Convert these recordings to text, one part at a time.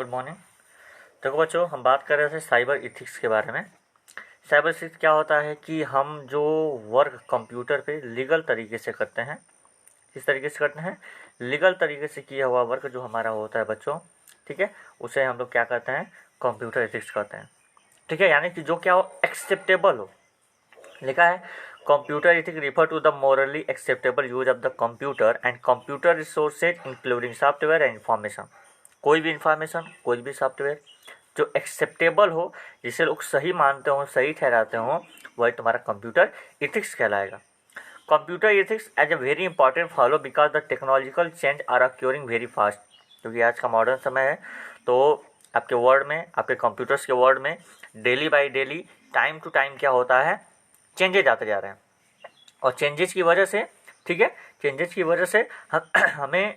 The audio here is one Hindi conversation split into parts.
Good morning. देखो बच्चों, हम बात कर रहे थे साइबर इथिक्स के बारे में। साइबर इथिक्स क्या होता है कि हम जो वर्क कंप्यूटर पे लीगल तरीके से करते हैं, किस तरीके से करते हैं, लीगल तरीके से किया हुआ वर्क जो हमारा होता है बच्चों, ठीक है, उसे हम लोग क्या कहते हैं, कंप्यूटर इथिक्स कहते हैं। ठीक है, यानी कि जो क्या हो, एक्सेप्टेबल हो। लिखा है computer ethics refer to the morally acceptable use of the computer and computer resources including software and information. कोई भी इंफॉर्मेशन, कोई भी सॉफ्टवेयर जो एक्सेप्टेबल हो, जिसे लोग सही मानते हो, सही ठहराते हो, वही तुम्हारा कंप्यूटर इथिक्स कहलाएगा। Computer ethics as a very important follow because the technological change are occurring very fast. क्योंकि आज का मॉडर्न समय है, तो आपके वर्ल्ड में, आपके कंप्यूटर्स के वर्ल्ड में daily by daily, time to time क्या होता है, चेंजेज आते जा रहे हैं। और चेंजेस की वजह से, ठीक है, चेंजेस की वजह से हमें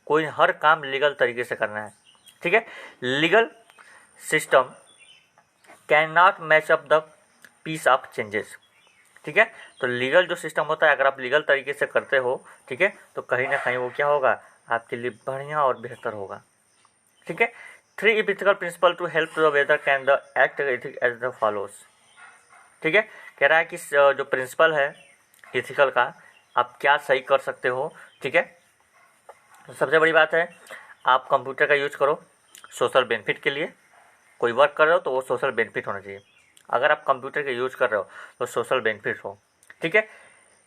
कोई हर काम लीगल तरीके से करना है। ठीक है, legal system can not match up the pace of changes. ठीक है, तो लीगल जो सिस्टम होता है, अगर आप लीगल तरीके से करते हो, ठीक है, तो कहीं ना कहीं वो क्या होगा, आपके लिए बढ़िया और बेहतर होगा। ठीक है, 3 ethical principle to help the whether can the act ethic as the follows. ठीक है, कह रहा है कि जो प्रिंसिपल है इथिकल का, आप क्या सही कर सकते हो। ठीक है, तो सबसे बड़ी बात है, आप कंप्यूटर का यूज करो सोशल बेनिफिट के लिए। कोई वर्क कर रहे हो तो वो सोशल बेनिफिट होना चाहिए। अगर आप कंप्यूटर का यूज कर रहे हो तो सोशल बेनिफिट हो। ठीक है,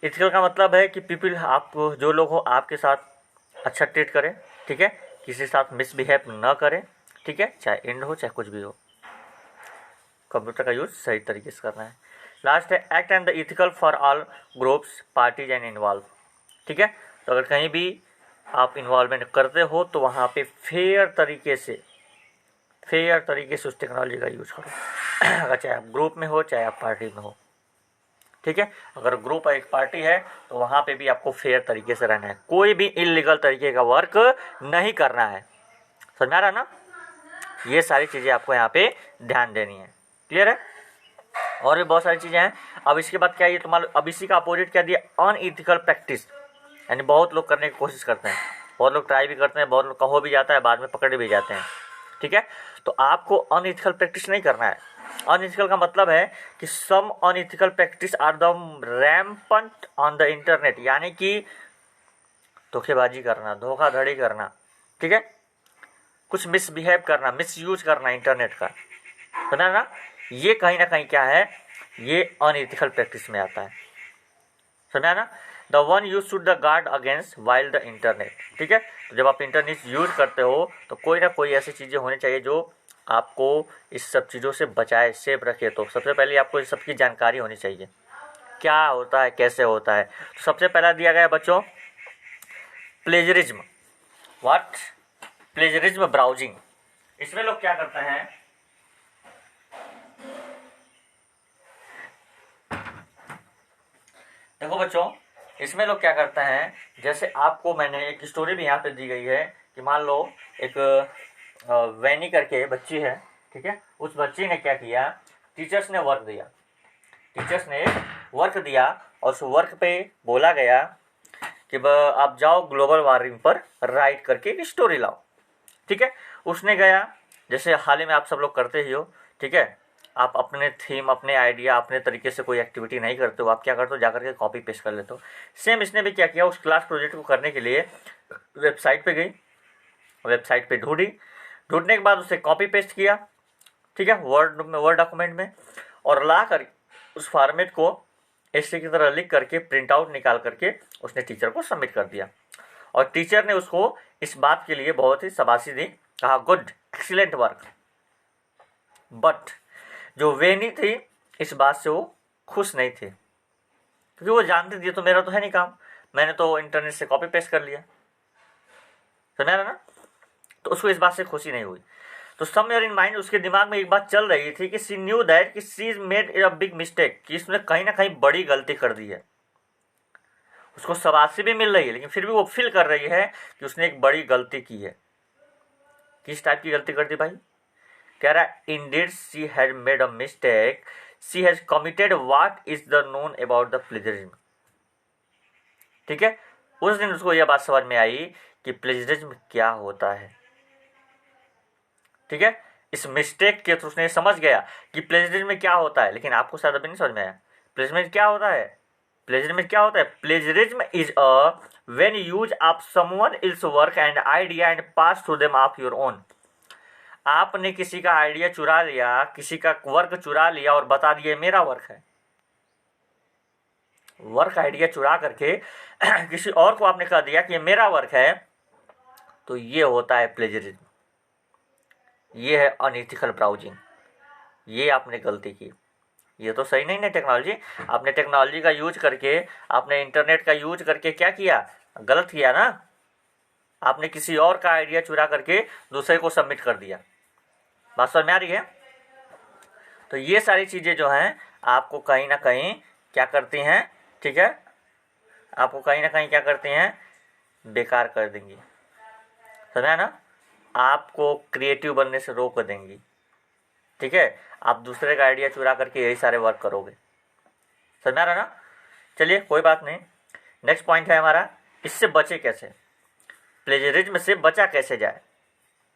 इथिकल का मतलब है कि पीपल, आप जो लोग हो, आपके साथ अच्छा ट्रीट करें। ठीक है, किसी के साथ मिसबिहेव न करें। ठीक है, चाहे एंड हो चाहे कुछ भी हो, कंप्यूटर का यूज सही तरीके से करना है। लास्ट है act and the ethical for all groups parties and involve. ठीक है, तो अगर कहीं भी आप इन्वॉल्वमेंट करते हो तो वहाँ पे फेयर तरीके से उस टेक्नोलॉजी का यूज करो। अगर चाहे आप ग्रुप में हो, चाहे आप पार्टी में हो। ठीक है, अगर ग्रुप एक पार्टी है तो वहाँ पे भी आपको फेयर तरीके से रहना है, कोई भी इलीगल तरीके का वर्क नहीं करना है। समझ आ रहा ना, ये सारी चीज़ें आपको यहाँ पे ध्यान देनी है। क्लियर है, और भी बहुत सारी चीज़ें हैं। अब इसके बाद क्या, ये तुम्हारा अब इसी का अपोजिट क्या दिया, अनइथिकल प्रैक्टिस। यानी बहुत लोग करने की कोशिश करते हैं, बहुत लोग ट्राई भी करते हैं, बहुत लोग हो भी जाता है, बाद में पकड़े भी जाते हैं। ठीक है, तो आपको अनइथिकल प्रैक्टिस नहीं करना है। अनइथिकल का मतलब है कि some unethical practice are the rampant on the internet, यानी कि धोखेबाजी करना, धोखाधड़ी करना, ठीक है, कुछ मिसबिहेव करना, मिसयूज करना इंटरनेट का, समझा ना, ये कहीं ना कहीं क्या है, ये अनइथिकल प्रैक्टिस में आता है। समझा ना, the one use should the guard against while the internet. ठीक है, तो जब आप इंटरनेट यूज करते हो तो कोई ना कोई ऐसी चीज़ें होनी चाहिए जो आपको इस सब चीज़ों से बचाए, सेफ रखे। तो सबसे पहले आपको इस सबकी जानकारी होनी चाहिए, क्या होता है, कैसे होता है। तो सबसे पहला दिया गया बच्चों, प्लेजरिज्म। व्हाट? Plagiarism browsing. इसमें लोग क्या करते हैं, देखो बच्चों, इसमें लोग क्या करते हैं, जैसे आपको मैंने एक स्टोरी भी यहाँ पे दी गई है कि मान लो एक वैनी करके बच्ची है। ठीक है, उस बच्ची ने क्या किया, टीचर्स ने वर्क दिया, और उस वर्क पे बोला गया कि आप जाओ ग्लोबल वार्मिंग पर राइट करके एक स्टोरी लाओ। ठीक है, उसने गया, जैसे हाल ही में आप सब लोग करते ही हो। ठीक है, आप अपने थीम, अपने आइडिया, अपने तरीके से कोई एक्टिविटी नहीं करते हो, आप क्या करते हो, जाकर के कॉपी पेस्ट कर लेते हो। सेम इसने भी क्या किया, उस क्लास प्रोजेक्ट को करने के लिए वेबसाइट पे गई, वेबसाइट पे ढूंढने के बाद उसे कॉपी पेस्ट किया। ठीक है, वर्ड डॉक्यूमेंट में, और ला कर उस फॉर्मेट को ऐसे की तरह लिख करके प्रिंट आउट निकाल करके उसने टीचर को सबमिट कर दिया। और टीचर ने उसको इस बात के लिए बहुत ही शाबाशी दी, कहा गुड, एक्सीलेंट वर्क। बट जो वेनी थी, इस बात से वो खुश नहीं थी, क्योंकि वो जानती थी तो मेरा तो है नहीं काम, मैंने तो इंटरनेट से कॉपी पेस्ट कर लिया। समझा ना, तो उसको इस बात से खुशी नहीं हुई। तो समवेयर इन माइंड उसके दिमाग में एक बात चल रही थी कि सी न्यू दैट कि she is made a big mistake, कि इसने कहीं ना कहीं बड़ी गलती कर दी है। उसको शाबाशी भी मिल रही है, लेकिन फिर भी वो फील कर रही है कि उसने एक बड़ी गलती की है। किस टाइप की गलती कर दी भाई, कह रहा है Indeed she has made a mistake, she has committed what is the known about the plagiarism. ठीक है, उस दिन उसको यह बात समझ में आई कि प्लेजरिज्म क्या होता है। ठीक है, इस मिस्टेक के थ्रू उसने समझ गया कि प्लेजरिज्म में क्या होता है, लेकिन आपको शायद अभी नहीं समझ में आया। प्लेजरिज्म में क्या होता है? प्लेजरिज्म में क्या होता है? Plagiarism is a when use of someone else work and idea and pass through them of your own. आपने किसी का आइडिया चुरा लिया, किसी का वर्क चुरा लिया और बता दिया मेरा वर्क है। वर्क आइडिया चुरा करके किसी और को आपने कह दिया कि ये मेरा वर्क है, तो ये होता है प्लेजरिज्म। ये है अनइथिकल ब्राउजिंग। ये आपने गलती की, ये तो सही नहीं ना टेक्नोलॉजी। आपने टेक्नोलॉजी का यूज करके, आपने इंटरनेट का यूज करके क्या किया? गलत किया ना। आपने किसी और का आइडिया चुरा करके दूसरे को सबमिट कर दिया। बात समझ में आ रही है? तो ये सारी चीज़ें जो हैं आपको कहीं ना कहीं क्या करती हैं, ठीक है, आपको कहीं ना कहीं क्या करती हैं, बेकार कर देंगी। समझा ना? आपको क्रिएटिव बनने से रोक देंगी। ठीक है, आप दूसरे का आइडिया चुरा करके यही सारे वर्क करोगे। समझ में आ रहा ना? चलिए कोई बात नहीं। नेक्स्ट पॉइंट है हमारा, इससे बचे कैसे, प्लेजरिज्म से बचा कैसे जाए।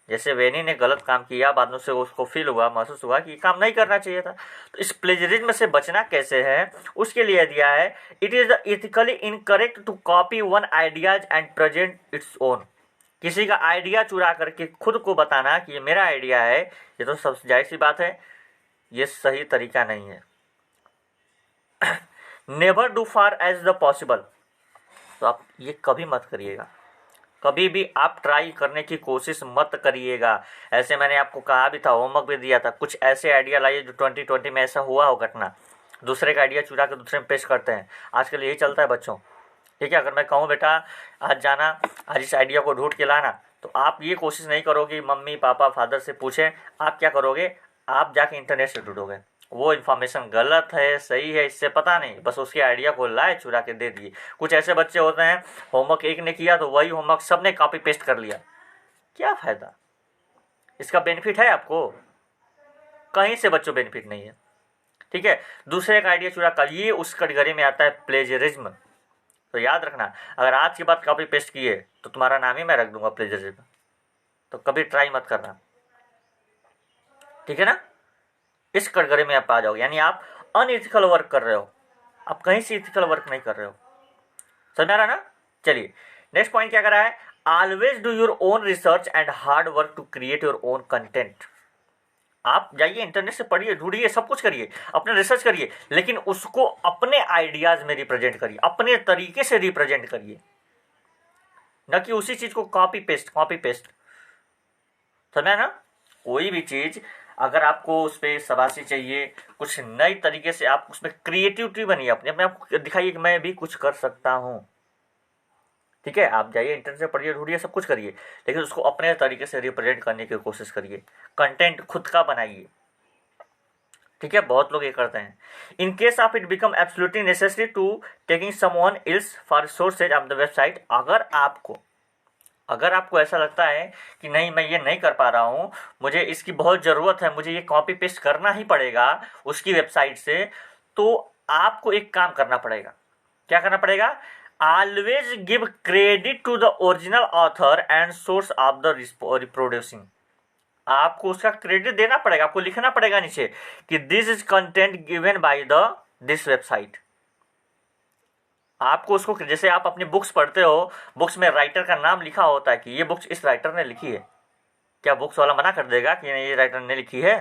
जैसे वेनी ने गलत काम किया, बाद में उसे उसको फील हुआ, महसूस हुआ कि काम नहीं करना चाहिए था, तो इस प्लेजरिज्म से बचना कैसे है, उसके लिए दिया है, it is the ethically incorrect to copy one ideas and present its own. किसी का आइडिया चुरा करके खुद को बताना कि ये मेरा आइडिया है, ये तो सबसे जाहिर सी बात है, ये सही तरीका नहीं है। Never do far as the possible. तो आप ये कभी मत करिएगा, कभी भी आप ट्राई करने की कोशिश मत करिएगा। ऐसे मैंने आपको कहा भी था, होमवर्क भी दिया था, कुछ ऐसे आइडिया लाइए जो 2020 में ऐसा हुआ हो घटना, दूसरे का आइडिया चुरा कर दूसरे में पेश करते हैं। आजकल यही चलता है बच्चों। ठीक है, अगर मैं कहूँ बेटा आज जाना, आज इस आइडिया को ढूंढ के लाना, तो आप ये कोशिश नहीं करोगे मम्मी पापा फादर से पूछें, आप क्या करोगे, आप जाके इंटरनेट से ढूंढोगे। वो इन्फॉर्मेशन गलत है सही है इससे पता नहीं, बस उसके आइडिया को लाए चुरा के दे दिए। कुछ ऐसे बच्चे होते हैं, होमवर्क एक ने किया तो वही होमवर्क सबने कॉपी पेस्ट कर लिया। क्या फ़ायदा, इसका बेनिफिट है आपको? कहीं से बच्चों बेनिफिट नहीं है। ठीक है, दूसरे का आइडिया चुरा कर, ये उस कटघरे में आता है प्लेजरिज्म। तो याद रखना, अगर आज के बाद कॉपी पेस्ट किए तो तुम्हारा नाम ही मैं रख दूंगा प्लेजरिज्म। तो कभी ट्राई मत करना, ठीक है ना? इस कटघरे में आप आ जाओगे, यानी आप अनइथिकल वर्क कर रहे हो, आप कहीं से इथिकल वर्क नहीं कर रहे हो। समझ आ रहा ना? चलिए नेक्स्ट पॉइंट क्या कर रहा है, always do your own research and hard work to create your own content. आप जाइए इंटरनेट से पढ़िए, ढूंढिए, सब कुछ करिए, अपने रिसर्च करिए, लेकिन उसको अपने आइडियाज में रिप्रेजेंट करिए, अपने तरीके से रिप्रेजेंट करिए, न कि उसी चीज को कॉपी पेस्ट। समझा ना? कोई भी चीज अगर आपको उस पर शाबाशी चाहिए, कुछ नई तरीके से आप उसमें क्रिएटिविटी बनिए, अपने आप दिखाइए कि मैं भी कुछ कर सकता हूँ। ठीक है, आप जाइए इंटरनेट से पढ़िए, ढूंढिए, सब कुछ करिए, लेकिन उसको अपने तरीके से रिप्रेजेंट करने की कोशिश करिए, कंटेंट खुद का बनाइए। ठीक है, बहुत लोग ये करते हैं। In case of it become absolutely necessary to taking someone else for sources of the website. अगर आपको ऐसा लगता है कि नहीं मैं ये नहीं कर पा रहा हूँ, मुझे इसकी बहुत ज़रूरत है, मुझे ये कॉपी पेस्ट करना ही पड़ेगा उसकी वेबसाइट से, तो आपको एक काम करना पड़ेगा। क्या करना पड़ेगा? Always give credit to the original author and source of the reproducing. आपको उसका क्रेडिट देना पड़ेगा, आपको लिखना पड़ेगा नीचे कि this is content given by the this website. आपको उसको, जैसे आप अपनी बुक्स पढ़ते हो, बुक्स में राइटर का नाम लिखा होता है कि ये बुक्स इस राइटर ने लिखी है। क्या बुक्स वाला मना कर देगा कि नहीं ये राइटर ने लिखी है?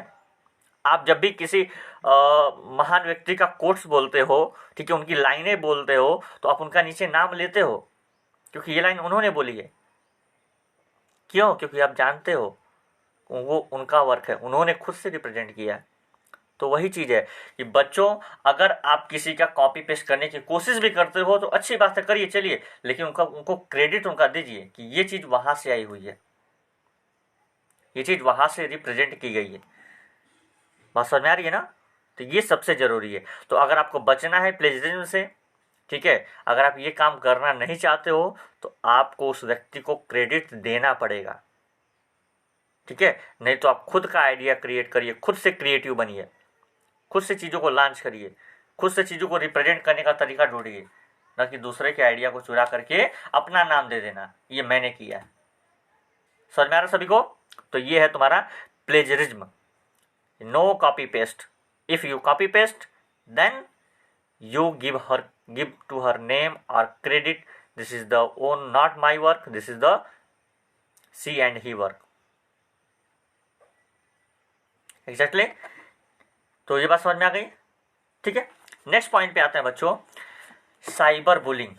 आप जब भी किसी महान व्यक्ति का कोट्स बोलते हो, ठीक है, उनकी लाइनें बोलते हो, तो आप उनका नीचे नाम लेते हो, क्योंकि ये लाइन उन्होंने बोली है। क्यों? क्योंकि आप जानते हो वो उनका वर्क है, उन्होंने खुद से रिप्रेजेंट किया है। तो वही चीज़ है कि बच्चों, अगर आप किसी का कॉपी पेस्ट करने की कोशिश भी करते हो तो अच्छी बात है, करिए, चलिए, लेकिन उनको क्रेडिट उनका दीजिए कि ये चीज़ वहाँ से आई हुई है, ये चीज़ वहाँ से रिप्रेजेंट की गई है। बात समझ में आ रही है ना? तो ये सबसे ज़रूरी है। तो अगर आपको बचना है प्लेजरिज्म से, ठीक है, अगर आप ये काम करना नहीं चाहते हो, तो आपको उस व्यक्ति को क्रेडिट देना पड़ेगा। ठीक है, नहीं तो आप खुद का आइडिया क्रिएट करिए, खुद से क्रिएटिव बनिए, खुद से चीज़ों को लॉन्च करिए, खुद से चीज़ों को रिप्रेजेंट करने का तरीका ढूंढिए, न कि दूसरे के आइडिया को चुरा करके अपना नाम दे देना, ये मैंने किया है। समझ में आ रहा सभी को? तो ये है तुम्हारा plagiarism, no copy paste. If you copy paste, then you give to her name or credit, this is the own, not my work, this is the she and he work. Exactly तो ये बात समझ में आ गई, ठीक है। नेक्स्ट पॉइंट पे आते हैं बच्चों, साइबर बुलिंग,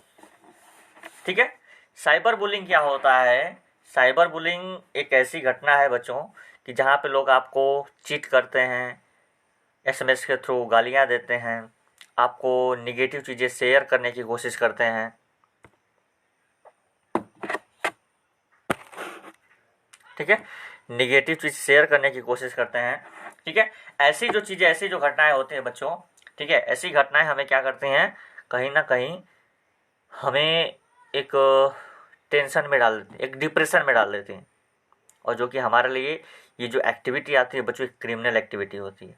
ठीक है। साइबर बुलिंग क्या होता है? साइबर बुलिंग एक ऐसी घटना है बच्चों कि जहाँ पे लोग आपको चीट करते हैं, एसएमएस के थ्रू गालियाँ देते हैं, आपको निगेटिव चीज़ें शेयर करने की कोशिश करते हैं, ठीक है, निगेटिव चीज़ शेयर करने की कोशिश करते हैं, ठीक है। ऐसी जो चीज़ें, ऐसी जो घटनाएं होती हैं बच्चों, ठीक है, ऐसी घटनाएं हमें क्या करती हैं, कहीं ना कहीं हमें एक टेंशन में डाल देती हैं, एक डिप्रेशन में डाल देती हैं, और जो कि हमारे लिए ये जो एक्टिविटी आती है बच्चों, एक क्रिमिनल एक्टिविटी होती है।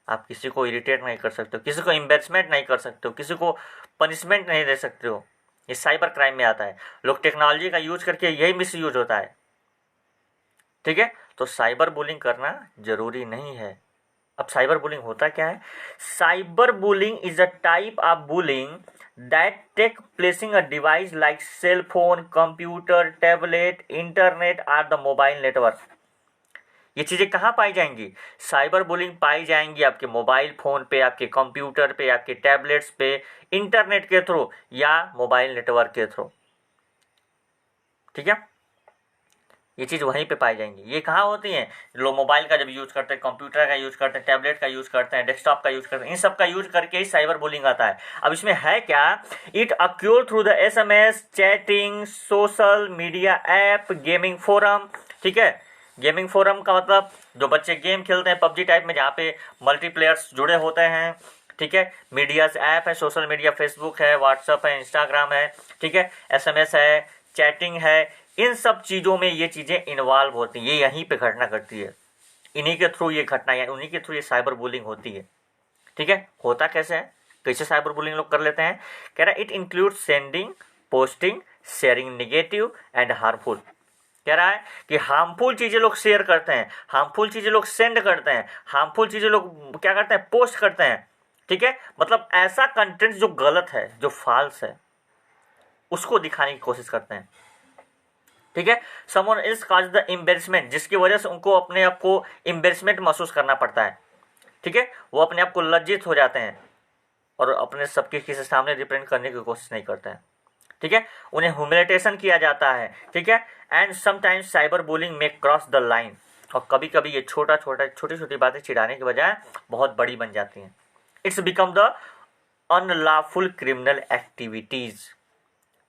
आप किसी को इरिटेट नहीं कर सकते हो, किसी को एम्बैरेसमेंट नहीं कर सकते हो, किसी को पनिशमेंट नहीं दे सकते हो, ये साइबर क्राइम में आता है। लोग टेक्नोलॉजी का यूज करके यही मिस यूज होता है, ठीक है। तो साइबर बुलिंग करना जरूरी नहीं है। अब साइबर बुलिंग होता क्या है? Cyber bullying is a type of bullying that take placing a device like cell phone, computer, tablet, internet और द मोबाइल नेटवर्क। ये चीजें कहाँ पाई जाएंगी? साइबर बुलिंग पाई जाएंगी आपके मोबाइल फोन पे, आपके कंप्यूटर पे, आपके टैबलेट्स पे, इंटरनेट के थ्रू या मोबाइल नेटवर्क के थ्रू, ठीक है। ये चीज़ वहीं पे पाई जाएंगी। ये कहाँ होती हैं? लोग मोबाइल का जब यूज़ करते हैं, कंप्यूटर का यूज़ करते हैं, टैबलेट का यूज़ करते हैं, डेस्कटॉप का यूज़ करते हैं, इन सब का यूज़ करके ही साइबर बुलिंग आता है। अब इसमें है क्या? It acquire through the SMS, chatting, social media app, gaming forum, ठीक है। गेमिंग फोरम का मतलब जो बच्चे गेम खेलते हैं पबजी टाइप में, जहाँ पे मल्टीप्लेयर्स जुड़े होते हैं, ठीक है। मीडियाज ऐप है, सोशल मीडिया, फेसबुक है, व्हाट्सअप है, इंस्टाग्राम है, ठीक है, एसएमएस है, चैटिंग है, इन सब चीज़ों में ये चीज़ें इन्वॉल्व होती हैं, ये यहीं पे घटना घटती है, इन्हीं के थ्रू ये घटना या उन्हीं के थ्रू ये साइबर बुलिंग होती है, ठीक है। होता कैसे है, कैसे साइबर बुलिंग लोग कर लेते हैं? कह रहा है it include sending, posting, sharing negative and harmful. कह रहा है कि हार्मफुल चीज़ें लोग शेयर करते हैं, हार्मफुल चीज़ें लोग सेंड करते हैं, हार्मफुल चीज़ें लोग क्या करते हैं, पोस्ट करते हैं, ठीक है। मतलब ऐसा कंटेंट जो गलत है, जो फॉल्स है, उसको दिखाने की कोशिश करते हैं, ठीक है। Someone is cause the embarrassment, जिसकी वजह से उनको अपने आप को एम्बेरसमेंट महसूस करना पड़ता है, ठीक है। वो अपने आप को लज्जित हो जाते हैं और अपने सबके किसी सामने रिप्रेजेंट करने की कोशिश नहीं करते हैं, ठीक है। उन्हें ह्यूमिलिटेशन किया जाता है, ठीक है। एंड समटाइम्स साइबर बुलिंग में क्रॉस द लाइन, और कभी कभी ये छोटी छोटी बातें चिढ़ाने के बजाय बहुत बड़ी बन जाती हैं। It's become the unlawful criminal activities.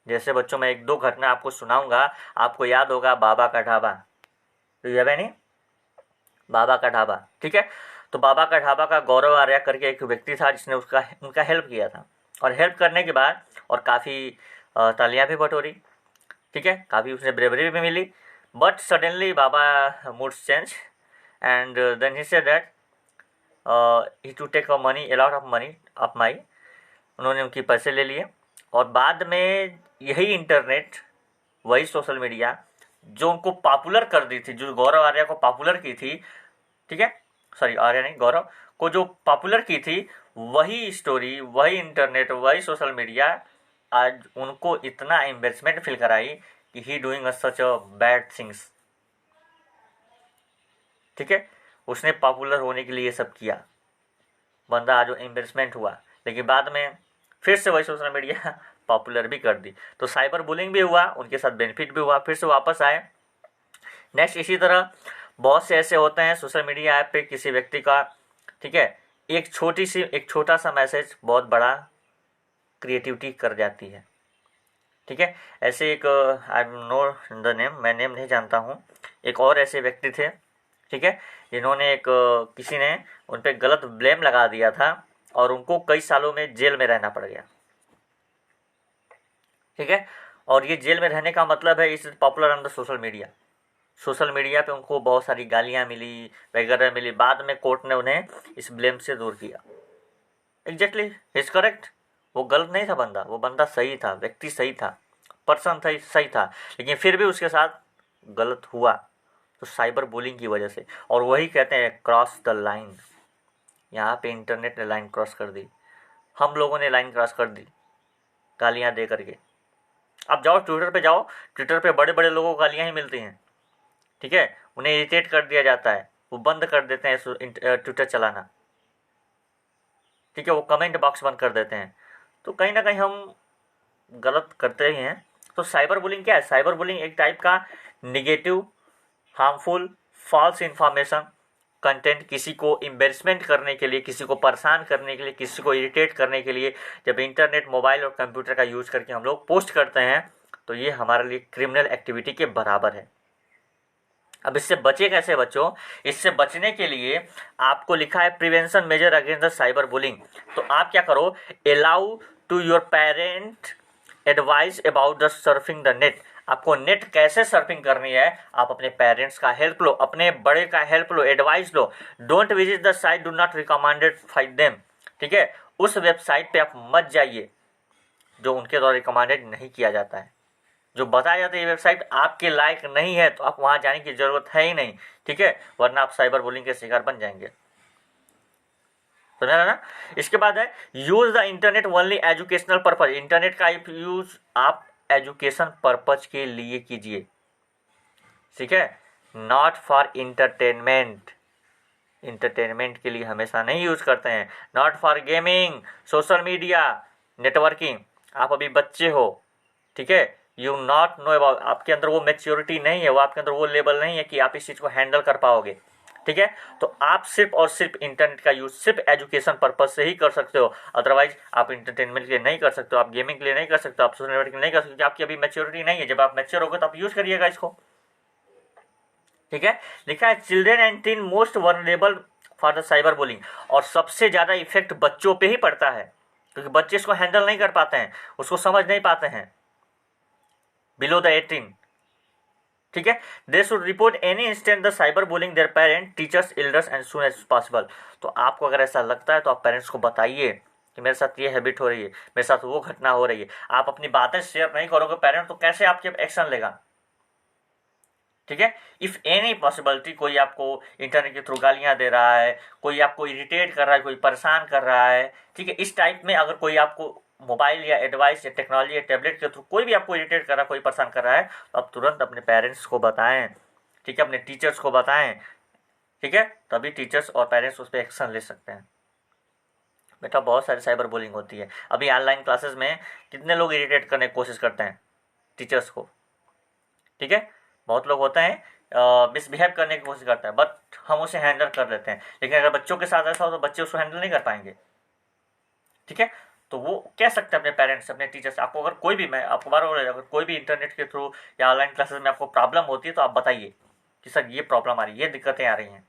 जैसे बच्चों मैं एक दो घटना आपको सुनाऊंगा, आपको याद होगा बाबा का ढाबा, तो याद है नहीं, बाबा का ढाबा, ठीक है। तो बाबा का ढाबा का गौरव आर्या करके एक व्यक्ति था जिसने उनका हेल्प किया था, और हेल्प करने के बाद और काफ़ी तालियां भी बटोरी, ठीक है, काफ़ी उसने ब्रेवरी भी मिली। बट सडनली बाबा moods change and then he said that he to take a money, a lot of money of my, उन्होंने उनकी पैसे ले लिए, और बाद में यही इंटरनेट, वही सोशल मीडिया जो उनको पॉपुलर कर दी थी, जो गौरव आर्या को पॉपुलर की थी, ठीक है, सॉरी आर्या नहीं, गौरव को जो पॉपुलर की थी, वही स्टोरी, वही इंटरनेट, वही सोशल मीडिया आज उनको इतना एम्बेरसमेंट फील कराई कि he doing such a bad things, ठीक है। उसने पॉपुलर होने के लिए ये सब किया, बंदा आज एम्बेरसमेंट हुआ, लेकिन बाद में फिर से वही सोशल मीडिया पॉपुलर भी कर दी। तो साइबर बुलिंग भी हुआ, उनके साथ बेनिफिट भी हुआ, फिर से वापस आए। नेक्स्ट इसी तरह बहुत से ऐसे होते हैं सोशल मीडिया ऐप पे किसी व्यक्ति का, ठीक है, एक छोटा सा मैसेज बहुत बड़ा क्रिएटिविटी कर जाती है, ठीक है। ऐसे एक आई नो द नेम, मैं नेम नहीं जानता हूँ, एक और ऐसे व्यक्ति थे, ठीक है, जिन्होंने किसी ने उन पर गलत ब्लेम लगा दिया था और उनको कई सालों में जेल में रहना पड़ गया, ठीक है। और ये जेल में रहने का मतलब है इस popular on the social media पे उनको बहुत सारी गालियाँ मिली वगैरह मिली, बाद में कोर्ट ने उन्हें इस ब्लेम से दूर किया। एग्जैक्टली इज करेक्ट, वो गलत नहीं था बंदा, वो बंदा सही था, व्यक्ति सही था, पर्सन था, सही था, लेकिन फिर भी उसके साथ गलत हुआ, तो साइबर बुलिंग की वजह से। और वही कहते हैं क्रॉस द लाइन। यहाँ पे इंटरनेट ने लाइन क्रॉस कर दी, हम लोगों ने लाइन क्रॉस कर दी गालियाँ दे करके। अब जाओ ट्विटर पे, जाओ ट्विटर पे बड़े बड़े लोगों को गालियाँ ही मिलती हैं, ठीक है, उन्हें इरिटेट कर दिया जाता है, वो बंद कर देते हैं ट्विटर चलाना, ठीक है, वो कमेंट बॉक्स बंद कर देते हैं। तो कहीं ना कहीं हम गलत करते ही हैं। तो साइबर बुलिंग क्या है? साइबर बुलिंग एक टाइप का negative, harmful, false information content, किसी को एम्बेरसमेंट करने के लिए, किसी को परेशान करने के लिए, किसी को इरिटेट करने के लिए जब इंटरनेट, मोबाइल और कंप्यूटर का यूज़ करके हम लोग पोस्ट करते हैं तो ये हमारे लिए क्रिमिनल एक्टिविटी के बराबर है। अब इससे बचे कैसे बच्चों? इससे बचने के लिए आपको लिखा है prevention measure against the cyber bullying. तो आप क्या करो, allow to your parent advice about the surfing the net. आपको नेट कैसे सर्फिंग करनी है, आप अपने पेरेंट्स का हेल्प लो, अपने बड़े का help low, advice low. Don't visit the site, do not recommended fight them, ठीक है, उस वेबसाइट पे आप मत जाइए जो उनके द्वारा रिकमेंडेड नहीं किया जाता है, जो बताया जाता है ये वेबसाइट आपके लायक नहीं है, तो आप वहां जाने की जरूरत है ही नहीं, ठीक है, वरना आप साइबर बुलिंग के शिकार बन जाएंगे। समझा ना? इसके बाद है use the internet only educational purpose. Internet का यूज आप एजुकेशन पर्पज के लिए कीजिए, ठीक है, नॉट फॉर इंटरटेनमेंट। इंटरटेनमेंट के लिए हमेशा नहीं यूज करते हैं। Not for gaming, social media, networking. आप अभी बच्चे हो, ठीक है, यू नॉट नो अबाउट, आपके अंदर वो मैच्योरिटी नहीं है, वो आपके अंदर वो लेवल नहीं है कि आप इस चीज़ को हैंडल कर पाओगे, ठीक है। तो आप सिर्फ और सिर्फ इंटरनेट का यूज सिर्फ एजुकेशन पर्पज से ही कर सकते हो, अदरवाइज आप इंटरटेनमेंट के लिए नहीं कर सकते हो, आप गेमिंग के लिए नहीं कर सकते हो, आप सोशल नेटवर्किंग नहीं कर सकते, आपकी अभी मैच्योरिटी नहीं है। जब आप मैच्योर होगे तो आप यूज करिएगा इसको, ठीक है। लिखा है children and teen most vulnerable for the cyber bullying. और सबसे ज्यादा इफेक्ट बच्चों पे ही पड़ता है, क्योंकि बच्चे इसको हैंडल नहीं कर पाते हैं, उसको समझ नहीं पाते हैं, बिलो द 18, ठीक है। They should report any instant the cyber bullying their parent, teachers, elders and soon as possible. तो आपको अगर ऐसा लगता है तो आप पेरेंट्स को बताइए कि मेरे साथ ये हैबिट हो रही है, मेरे साथ वो घटना हो रही है। आप अपनी बातें शेयर नहीं करोगे पेरेंट, तो कैसे आपके एक्शन लेगा, ठीक है। इफ एनी पॉसिबिलिटी, कोई आपको इंटरनेट के थ्रू गालियां दे रहा है, कोई आपको इरिटेट कर रहा है, कोई परेशान कर रहा है, ठीक है, इस टाइप में अगर कोई आपको मोबाइल या एडवाइस या टेक्नोलॉजी या टैबलेट के थ्रू कोई भी आपको इरिटेट कर रहा है, कोई परेशान कर रहा है, तो आप तुरंत अपने पेरेंट्स को बताएं, ठीक है, अपने टीचर्स को बताएं, ठीक है, तभी टीचर्स और पेरेंट्स उस पर एक्शन ले सकते हैं। बेटा बहुत सारी साइबर बुलिंग होती है। अभी ऑनलाइन क्लासेस में कितने लोग इरिटेट करने की कोशिश करते हैं टीचर्स को, ठीक है, बहुत लोग होते हैं मिसबिहेव करने की कोशिश करते हैं, बट हम उसे हैंडल कर लेते हैं। लेकिन अगर बच्चों के साथ ऐसा हो तो बच्चे उसको हैंडल नहीं कर पाएंगे, ठीक है। तो वो कह सकते हैं अपने पेरेंट्स, अपने टीचर्स, आपको अगर कोई भी, मैं आपको बार बार, अगर कोई भी इंटरनेट के थ्रू या ऑनलाइन क्लासेस में आपको प्रॉब्लम होती है तो आप बताइए कि सर ये प्रॉब्लम आ रही है, ये दिक्कतें आ रही हैं,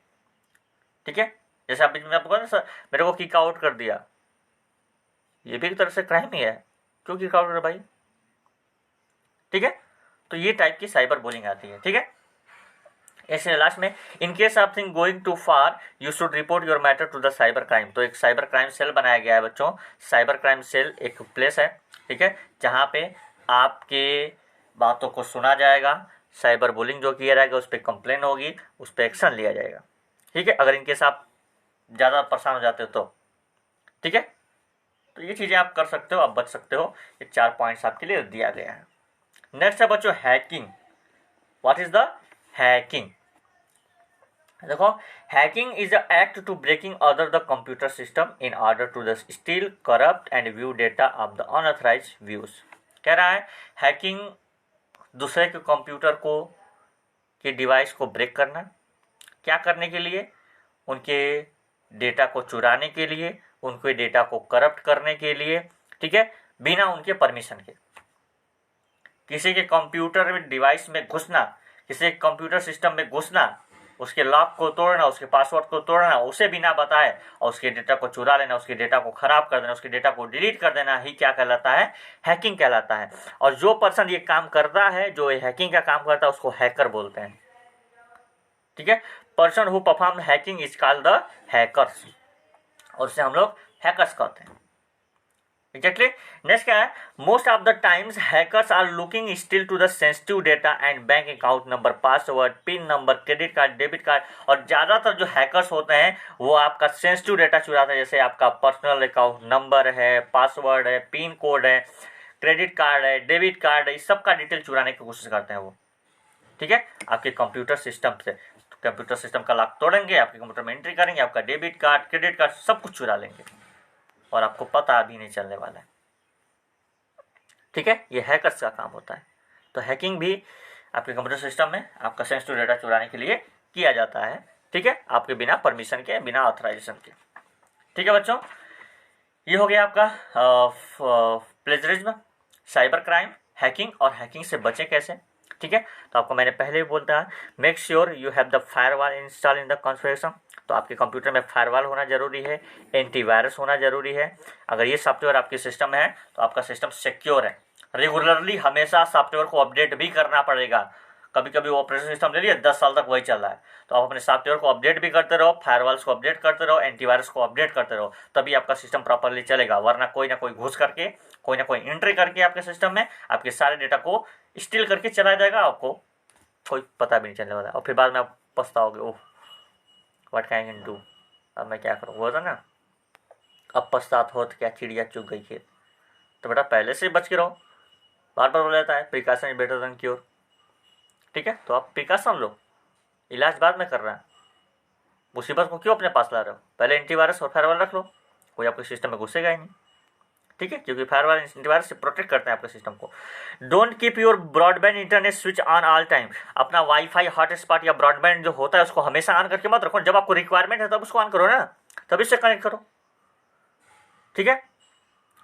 ठीक है। जैसे अभी मैं आपको ना, सर मेरे को किक आउट कर दिया, ये भी एक तरह से क्राइम ही है, क्यों किक आउट कर भाई, ठीक है। तो ये टाइप की साइबर बुलिंग आती है, ठीक है। ऐसे लास्ट में, in case of thing going to far you should report your matter to the cyber crime. तो एक साइबर क्राइम सेल बनाया गया है बच्चों। साइबर क्राइम सेल एक प्लेस है, ठीक है, जहाँ पे आपके बातों को सुना जाएगा, साइबर बुलिंग जो किया जाएगा उस पर कंप्लेन होगी, उस पर एक्शन लिया जाएगा, ठीक है, अगर इनकेस आप ज़्यादा परेशान हो जाते हो तो, ठीक है। तो ये चीज़ें आप कर सकते हो, आप बच सकते हो। ये 4 पॉइंट्स आपके लिए दिया गया है। नेक्स्ट है बच्चों hacking. What is the hacking? देखो, hacking is the act to breaking other the computer system in order to the steal, corrupt and view data of the unauthorized views. कह रहा है हैकिंग दूसरे के कंप्यूटर को, के डिवाइस को ब्रेक करना, क्या करने के लिए? उनके डेटा को चुराने के लिए, उनके डेटा को करप्ट करने के लिए, ठीक है, बिना उनके परमिशन के। किसी के कंप्यूटर में डिवाइस में घुसना, किसी के कंप्यूटर सिस्टम में घुसना, उसके लॉक को तोड़ना, उसके पासवर्ड को तोड़ना, उसे बिना बताए, और उसके डेटा को चुरा लेना, उसके डेटा को खराब कर देना, उसके डेटा को डिलीट कर देना ही क्या कहलाता है? हैकिंग कहलाता है। और जो पर्सन ये काम करता है, जो हैकिंग का काम करता है, उसको हैकर बोलते हैं, ठीक है। Person who perform hacking is called the hackers, और उसे हम लोग हैकर्स कहते हैं। एग्जैक्टली। नेक्स्ट क्या है, most of the times hackers are looking still to the sensitive data and bank account number, password, pin number, credit card, debit card. और ज्यादातर जो हैकर्स होते हैं वो आपका सेंसिटिव डेटा चुराते हैं, जैसे आपका पर्सनल अकाउंट नंबर है, पासवर्ड है, पिन कोड है, क्रेडिट कार्ड है, डेबिट कार्ड है, इस सब का डिटेल चुराने की कोशिश करते हैं वो। ठीक है, आपके कंप्यूटर सिस्टम से, कंप्यूटर सिस्टम का लॉक तोड़ेंगे, आपके कंप्यूटर में एंट्री करेंगे, आपका डेबिट कार्ड, क्रेडिट कार्ड सब कुछ चुरा लेंगे और आपको पता भी नहीं चलने वाला है। ठीक है, ये हैकर्स का काम होता है। तो हैकिंग भी आपके कंप्यूटर सिस्टम में आपका सेंसिटिव डेटा चुराने के लिए किया जाता है। ठीक है, आपके बिना परमिशन के, बिना ऑथराइजेशन के। ठीक है बच्चों, ये हो गया आपका प्लेजरिज्म, साइबर क्राइम, हैकिंग और हैकिंग से बचें कैसे। ठीक है, तो आपको मैंने पहले भी बोलता है, make sure you have the firewall install in the configuration. तो आपके कंप्यूटर में फायरवॉल होना जरूरी है, एंटीवायरस होना जरूरी है। अगर ये सॉफ्टवेयर आपके सिस्टम में है तो आपका सिस्टम सिक्योर है। रेगुलरली हमेशा सॉफ्टवेयर को अपडेट भी करना पड़ेगा। कभी कभी वो ऑपरेटिंग सिस्टम ले लिया 10 साल तक वही चल रहा है, तो आप अपने सॉफ्टवेयर को अपडेट भी करते रहो, फायरवॉल्स को अपडेट करते रहो, एंटीवायरस को अपडेट करते रहो, तभी आपका सिस्टम प्रॉपरली चलेगा। वरना कोई ना कोई घुस करके, कोई ना कोई एंट्री करके आपके सिस्टम में आपके सारे डेटा को स्टील करके चला जाएगा, आपको कोई पता भी नहीं चलने वाला। और फिर बाद में आप पछताओगे, oh what can I do, अब मैं क्या करूँ। वो था ना, अब पछतात हो तो क्या चिड़िया चुग गई खेत। तो बेटा पहले से बच के रहो, बार बार बोला जाता है precaution is better than cure. ठीक है, तो आप प्रिकॉशन लो, इलाज बाद में कर रहे हैं, मुसीबत को क्यों अपने पास ला रहे हो। पहले एंटीवायरस और फायरवॉल रख लो, कोई आपके सिस्टम में घुसेगा ही नहीं। ठीक है, क्योंकि फायरवॉल एंटीवायरस से प्रोटेक्ट करते हैं आपके सिस्टम को। Don't keep your broadband internet switch on all time. अपना वाईफाई हॉटस्पॉट या ब्रॉडबैंड जो होता है उसको हमेशा ऑन करके मत रखो। जब आपको रिक्वायरमेंट है तब उसको ऑन करो ना, तभी से कनेक्ट करो। ठीक है,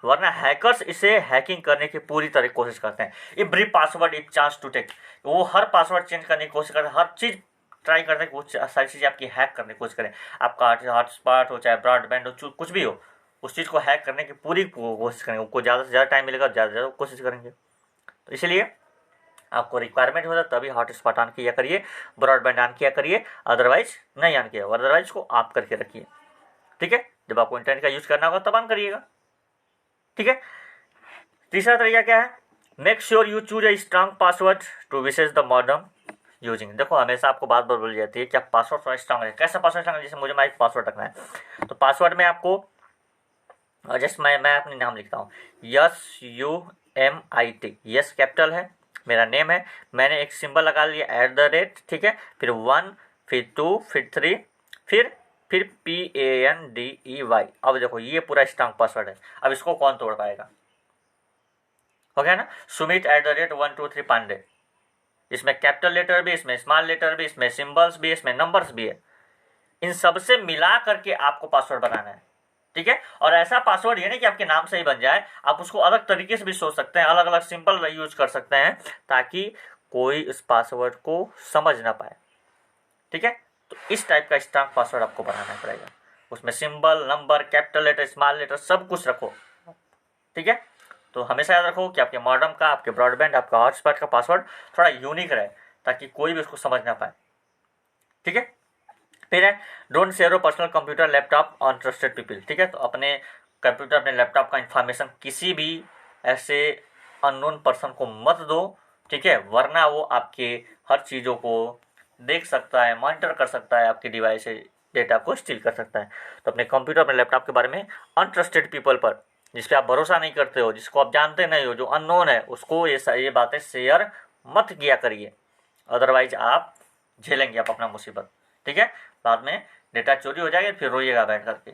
वरना हैकर्स इसे हैकिंग करने की पूरी तरह कोशिश करते हैं। Every password if chance to take, वो हर पासवर्ड चेंज करने की कोशिश करते हैं, हर चीज ट्राई करते हैं, कुछ सारी चीजें आपकी हैक करने की कोशिश करें। आपका हॉटस्पॉट हो चाहे ब्रॉडबैंड हो, कुछ भी हो, उस चीज को हैक करने की पूरी कोशिश करेंगे। उनको ज़्यादा से ज़्यादा टाइम मिलेगा, ज़्यादा से ज़्यादा कोशिश करेंगे। तो इसलिए आपको रिक्वायरमेंट होता है तभी हॉटस्पॉट ऑन किया करिए, ब्रॉडबैंड ऑन किया करिए, अदरवाइज नहीं ऑन किया, अदरवाइज को ऑफ करके रखिए। ठीक है, जब आपको इंटरनेट का यूज करना होगा तब ऑन करिएगा। ठीक है, तीसरा तरीका क्या है, make sure you choose a strong password to wishes the modern using. देखो हमेशा आपको बात बात बोली जाती है कि आप पासवर्ड थोड़ा स्ट्रांग है। कैसा पासवर्ड स्ट्रांग है, जैसे मुझे माइक पासवर्ड रखना है तो पासवर्ड में आपको जस्ट मैं अपने नाम लिखता हूँ, SUMIT, यस कैपिटल है, मेरा नेम है, मैंने एक सिंबल लगा लिया @ ठीक है, फिर 1, फिर 2, फिर 3, फिर PANDEY। अब देखो ये पूरा स्ट्रांग पासवर्ड है। अब इसको कौन तोड़ पाएगा, हो गया ना, सुमित @123 पांडे। इसमें कैपिटल लेटर भी, इसमें स्मॉल लेटर भी, इसमें सिंबल्स भी, इसमें नंबर्स भी है। इन सब से मिला करके आपको पासवर्ड बनाना है। ठीक है, और ऐसा पासवर्ड ये नहीं कि आपके नाम से ही बन जाए, आप उसको अलग तरीके से भी सोच सकते हैं, अलग अलग सिंपल यूज कर सकते हैं ताकि कोई इस पासवर्ड को समझ ना पाए। ठीक है, तो इस टाइप का स्ट्रांग पासवर्ड आपको बनाना पड़ेगा। उसमें symbol, number, capital letter, small letter सब कुछ रखो। ठीक है, तो हमेशा याद रखो कि आपके मॉडेम का, आपके ब्रॉडबैंड, आपका हॉटस्पॉट का पासवर्ड थोड़ा यूनिक रहे ताकि कोई भी उसको समझ ना पाए। ठीक है, फिर है don't share your personal computer laptop on trusted people. ठीक है, तो अपने कंप्यूटर, अपने लैपटॉप का इंफॉर्मेशन किसी भी ऐसे अननोन पर्सन को मत दो। ठीक है, वरना वो आपके हर चीज़ों को देख सकता है, मॉनिटर कर सकता है, आपके डिवाइस से डेटा को स्टील कर सकता है। तो अपने कंप्यूटर, अपने लैपटॉप के बारे में अनट्रस्टेड पीपल पर, जिस पे आप भरोसा नहीं करते हो, जिसको आप जानते नहीं हो, जो अननोन है, उसको ये बातें शेयर मत किया करिए, अदरवाइज आप झेलेंगे आप अपना मुसीबत। ठीक है, बाद में डेटा चोरी हो जाएगा, फिर रोइएगा बैठ करके।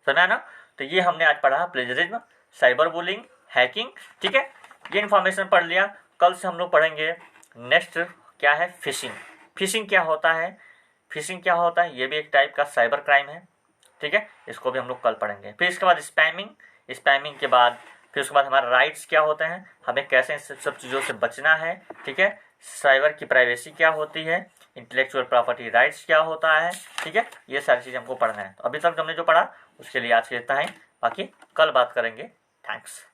समझा ना, तो ये हमने आज पढ़ा प्लेजरिज्म, साइबर बुलिंग, हैकिंग। ठीक है, ये इन्फॉर्मेशन पढ़ लिया। कल से हम लोग पढ़ेंगे नेक्स्ट क्या है, फिशिंग। फिशिंग क्या होता है, फिशिंग क्या होता है, ये भी एक टाइप का साइबर क्राइम है। ठीक है, इसको भी हम लोग कल पढ़ेंगे। फिर इसके बाद स्पैमिंग, स्पैमिंग के बाद फिर उसके बाद हमारे राइट्स क्या होते हैं, हमें कैसे इन सब चीज़ों से बचना है। ठीक है, साइबर की प्राइवेसी क्या होती है, इंटेलेक्चुअल प्रॉपर्टी राइट्स क्या होता है। ठीक है, ये सारी चीज़ हमको पढ़ना है। तो अभी तक हमने जो पढ़ा उसके लिए आज के इतना ही, बाकी कल बात करेंगे। थैंक्स।